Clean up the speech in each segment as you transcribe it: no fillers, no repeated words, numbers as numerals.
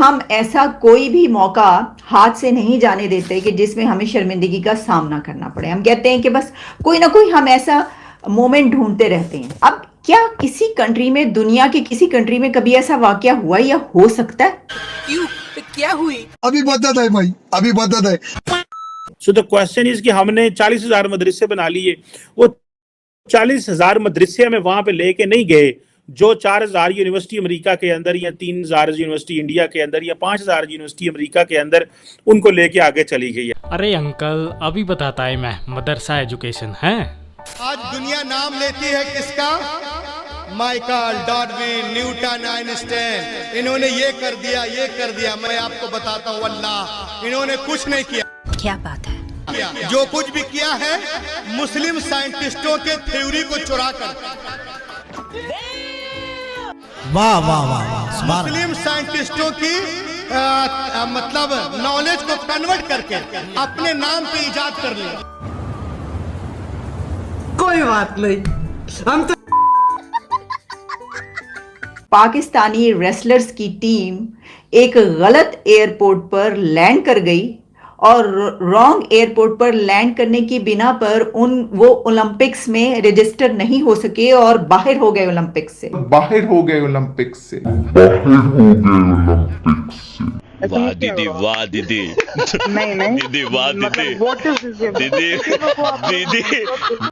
हम ऐसा कोई भी मौका हाथ से नहीं जाने देते कि जिसमें हमें शर्मिंदगी का सामना करना पड़े। हम कहते हैं कि बस कोई ना कोई हम ऐसा मोमेंट ढूंढते रहते हैं। अब क्या किसी कंट्री में, दुनिया के किसी कंट्री में कभी ऐसा वाकया हुआ या हो सकता है? क्यों? क्या हुई? अभी बदत है भाई, अभी बदत है। सो द क्वेश्चन इज कि हमने 40,000 मदरसे बना लिए, वो 40,000 मदरसे हमें वहां पे लेके नहीं गए जो 4,000 यूनिवर्सिटी अमेरिका के अंदर या 3,000 यूनिवर्सिटी इंडिया के अंदर या 5,000 यूनिवर्सिटी अमेरिका के अंदर उनको लेके आगे चली गई है। अरे अंकल, अभी बताता है मैं, मदरसा एजुकेशन है। आज दुनिया नाम लेती है किसका? Michael, Darwin, Newton, Einstein. इन्होंने ये कर दिया, ये कर दिया। मैं आपको बताता हूँ, अल्लाह इन्होंने कुछ नहीं किया। क्या बात है? जो कुछ भी किया है मुस्लिम साइंटिस्टों के थ्योरी को चुरा कर, वाह वाह वाह, मुस्लिम साइंटिस्टों की मतलब नॉलेज को कन्वर्ट करके अपने नाम पे इजाद कर लिया। कोई बात नहीं, हम तो पाकिस्तानी रेसलर्स की टीम एक गलत एयरपोर्ट पर लैंड कर गई और रॉन्ग एयरपोर्ट पर लैंड करने की बिना पर वो ओलंपिक्स में रजिस्टर नहीं हो सके और बाहर हो गए ओलंपिक्स से। वाह दीदी, वाह दीदी, नहीं दीदी, वाह दीदी, व्हाट इज दिस? दीदी, दीदी।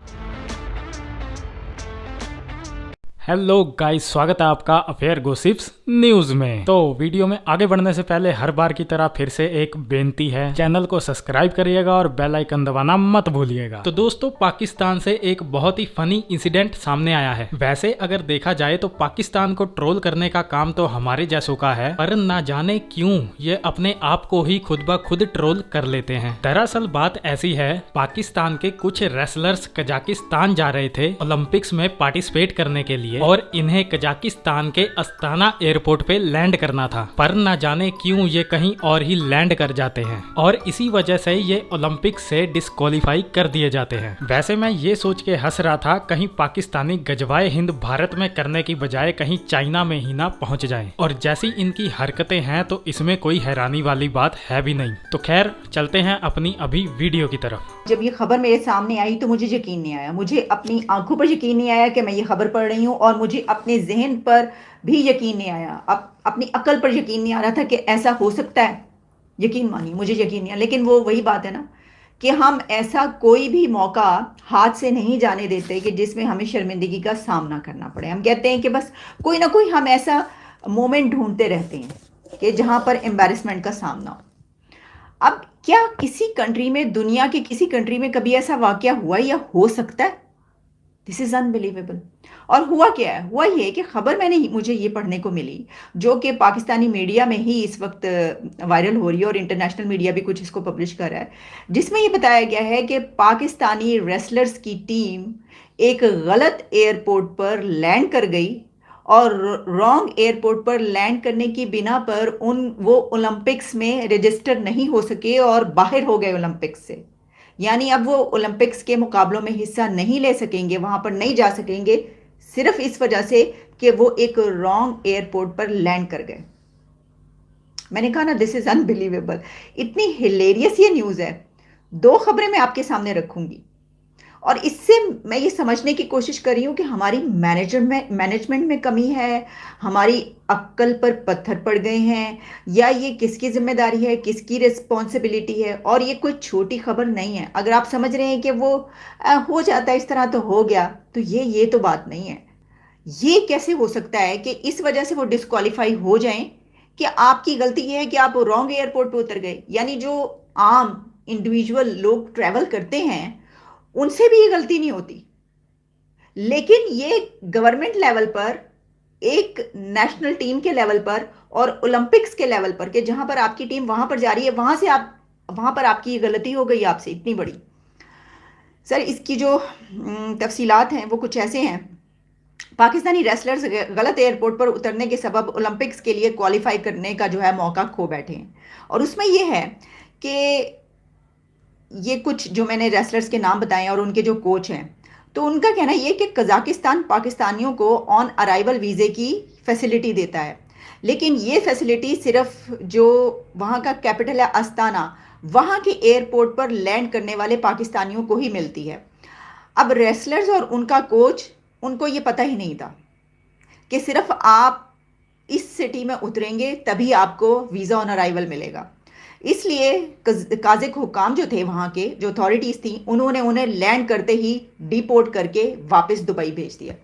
हेलो गाइस, स्वागत है आपका अफेयर गॉसिप्स न्यूज में। तो वीडियो में आगे बढ़ने से पहले हर बार की तरह फिर से एक बेनती है, चैनल को सब्सक्राइब करिएगा और बेल आइकन दबाना मत भूलिएगा। तो दोस्तों, पाकिस्तान से एक बहुत ही फनी इंसिडेंट सामने आया है। वैसे अगर देखा जाए तो पाकिस्तान को ट्रोल करने का काम तो हमारे जैसों का है, पर ना जाने क्यों ये अपने आप को ही खुद ब खुद ट्रोल कर लेते हैं। दरअसल बात ऐसी है, पाकिस्तान के कुछ रेसलर्स कजाकिस्तान जा रहे थे ओलंपिक्स में पार्टिसिपेट करने के लिए और इन्हें कजाकिस्तान के अस्ताना एयरपोर्ट पे लैंड करना था, पर ना जाने क्यों ये कहीं और ही लैंड कर जाते हैं और इसी वजह से ये ओलंपिक से डिस्क्वालीफाई कर दिए जाते हैं। वैसे मैं ये सोच के हंस रहा था, कहीं पाकिस्तानी गजवाए हिंद भारत में करने की बजाय कहीं चाइना में ही ना पहुंच जाए। और जैसी इनकी हरकतें हैं तो इसमें कोई हैरानी वाली बात है भी नहीं। तो खैर, चलते हैं अपनी अभी वीडियो की तरफ। जब ये खबर मेरे सामने आई तो मुझे यकीन नहीं आया, मुझे अपनी आंखों पर यकीन नहीं आया कि मैं ये खबर पढ़ रही हूँ, और मुझे अपने जहन पर भी यकीन नहीं आया, अपनी अकल पर यकीन नहीं आ रहा था कि ऐसा हो सकता है। यकीन मानिए, मुझे यकीन नहीं आया। लेकिन वो वही बात है ना कि हम ऐसा कोई भी मौका हाथ से नहीं जाने देते कि जिसमें हमें शर्मिंदगी का सामना करना पड़े। हम कहते हैं कि बस कोई ना कोई हम ऐसा मोमेंट ढूंढते रहते हैं कि जहां पर एम्बैरेसमेंट का सामना हो। अब क्या किसी कंट्री में, दुनिया के किसी कंट्री में कभी ऐसा वाकया हुआ या हो सकता है? This is unbelievable. और हुआ क्या है? हुआ ये कि खबर मुझे ये पढ़ने को मिली, जो कि पाकिस्तानी मीडिया में ही इस वक्त वायरल हो रही है और इंटरनेशनल मीडिया भी कुछ इसको पब्लिश कर रहा है, जिसमें ये बताया गया है कि पाकिस्तानी रेसलर्स की टीम एक गलत एयरपोर्ट पर लैंड कर गई और रॉन्ग एयरपोर्ट पर लैंड करने की बिना पर वो ओलंपिक्स में रजिस्टर नहीं हो सके और बाहर हो गए ओलंपिक्स से। यानी अब वो ओलंपिक्स के मुकाबलों में हिस्सा नहीं ले सकेंगे, वहां पर नहीं जा सकेंगे, सिर्फ इस वजह से कि वो एक रॉन्ग एयरपोर्ट पर लैंड कर गए। मैंने कहा ना, दिस इज अनबिलीवेबल। इतनी हिलेरियस ये न्यूज़ है। दो खबरें मैं आपके सामने रखूंगी और इससे मैं ये समझने की कोशिश कर रही हूँ कि हमारी मैनेजमेंट में कमी है, हमारी अक्ल पर पत्थर पड़ गए हैं, या ये किसकी जिम्मेदारी है, किसकी रिस्पॉन्सिबिलिटी है। और ये कोई छोटी खबर नहीं है। अगर आप समझ रहे हैं कि वो हो जाता है इस तरह तो हो गया, तो ये तो बात नहीं है। ये कैसे हो सकता है कि इस वजह से वो डिस्क्वालीफाई हो जाएं कि आपकी गलती ये है कि आप रॉन्ग एयरपोर्ट पर उतर गए। यानी जो आम इंडिविजुअल लोग ट्रैवल करते हैं उनसे भी ये गलती नहीं होती, लेकिन ये गवर्नमेंट लेवल पर, एक नेशनल टीम के लेवल पर और ओलंपिक्स के लेवल पर, कि जहां पर आपकी टीम वहां पर जा रही है, वहां पर आपकी ये गलती हो गई आपसे इतनी बड़ी। सर, इसकी जो तफसीलात हैं वो कुछ ऐसे हैं। पाकिस्तानी रेसलर्स गलत एयरपोर्ट पर उतरने के सबब ओलंपिक्स के लिए क्वालिफाई करने का जो है मौका खो बैठे हैं। और उसमें यह है कि ये कुछ जो मैंने रेसलर्स के नाम बताए और उनके जो कोच हैं, तो उनका कहना ये कि कजाकिस्तान पाकिस्तानियों को ऑन अराइवल वीज़े की फैसिलिटी देता है, लेकिन ये फैसिलिटी सिर्फ जो वहाँ का कैपिटल है अस्ताना, वहाँ के एयरपोर्ट पर लैंड करने वाले पाकिस्तानियों को ही मिलती है। अब रेसलर्स और उनका कोच, उनको ये पता ही नहीं था कि सिर्फ आप इस सिटी में उतरेंगे तभी आपको वीज़ा ऑन अराइवल मिलेगा। इसलिए काज़िक हुकाम जो थे, वहाँ के जो अथॉरिटीज़ थी, उन्होंने उन्हें लैंड करते ही डिपोर्ट करके वापस दुबई भेज दिया।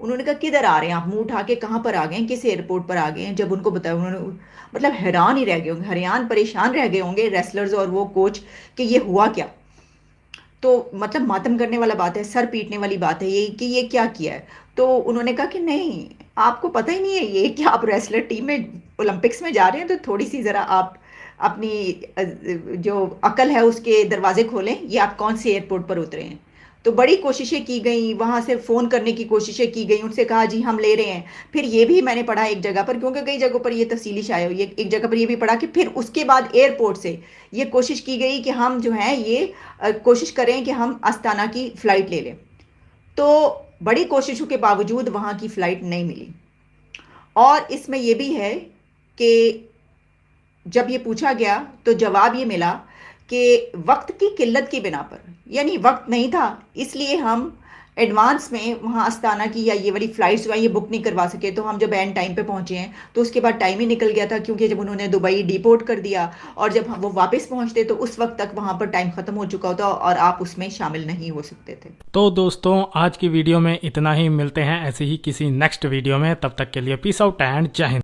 उन्होंने कहा किधर आ रहे हैं आप, मुंह उठा के कहाँ पर आ गए हैं, किस एयरपोर्ट पर आ गए हैं। जब उनको बताया, उन्होंने मतलब हैरान ही रह गए होंगे, हैरान परेशान रह गए होंगे रेसलर्स और वो कोच कि ये हुआ क्या। तो मतलब मातम करने वाला बात है, सर पीटने वाली बात है ये कि ये क्या किया है। तो उन्होंने कहा कि नहीं, आपको पता ही नहीं है ये कि आप रेसलर टीम में ओलंपिक्स में जा रहे हैं, तो थोड़ी सी ज़रा आप अपनी जो अकल है उसके दरवाजे खोलें, ये आप कौन से एयरपोर्ट पर उतरे हैं। तो बड़ी कोशिशें की गई, वहाँ से फ़ोन करने की कोशिशें की गई, उनसे कहा जी हम ले रहे हैं। फिर ये भी मैंने पढ़ा एक जगह पर, क्योंकि कई जगहों पर ये तफसीली शाया हुई है, एक जगह पर ये भी पढ़ा कि फिर उसके बाद एयरपोर्ट से ये कोशिश की गई कि हम जो है ये कोशिश करें कि हम अस्ताना की फ़्लाइट ले लें। तो बड़ी कोशिशों के बावजूद वहाँ की फ़्लाइट नहीं मिली। और इसमें यह भी है कि जब ये पूछा गया तो जवाब ये मिला कि वक्त की किल्लत की बिना पर, यानी वक्त नहीं था, इसलिए हम एडवांस में वहाँ अस्ताना की या ये वाली फ़्लाइट्स जो है ये बुक नहीं करवा सके। तो हम जब एंड टाइम पे पहुँचे हैं तो उसके बाद टाइम ही निकल गया था, क्योंकि जब उन्होंने दुबई डिपोर्ट कर दिया और जब वो वापस पहुँचते तो उस वक्त तक वहाँ पर टाइम ख़त्म हो चुका होता और आप उसमें शामिल नहीं हो सकते थे। तो दोस्तों आज की वीडियो में इतना ही, मिलते हैं ऐसे ही किसी नेक्स्ट वीडियो में, तब तक के लिए पीस आउट एंड जय हिंद।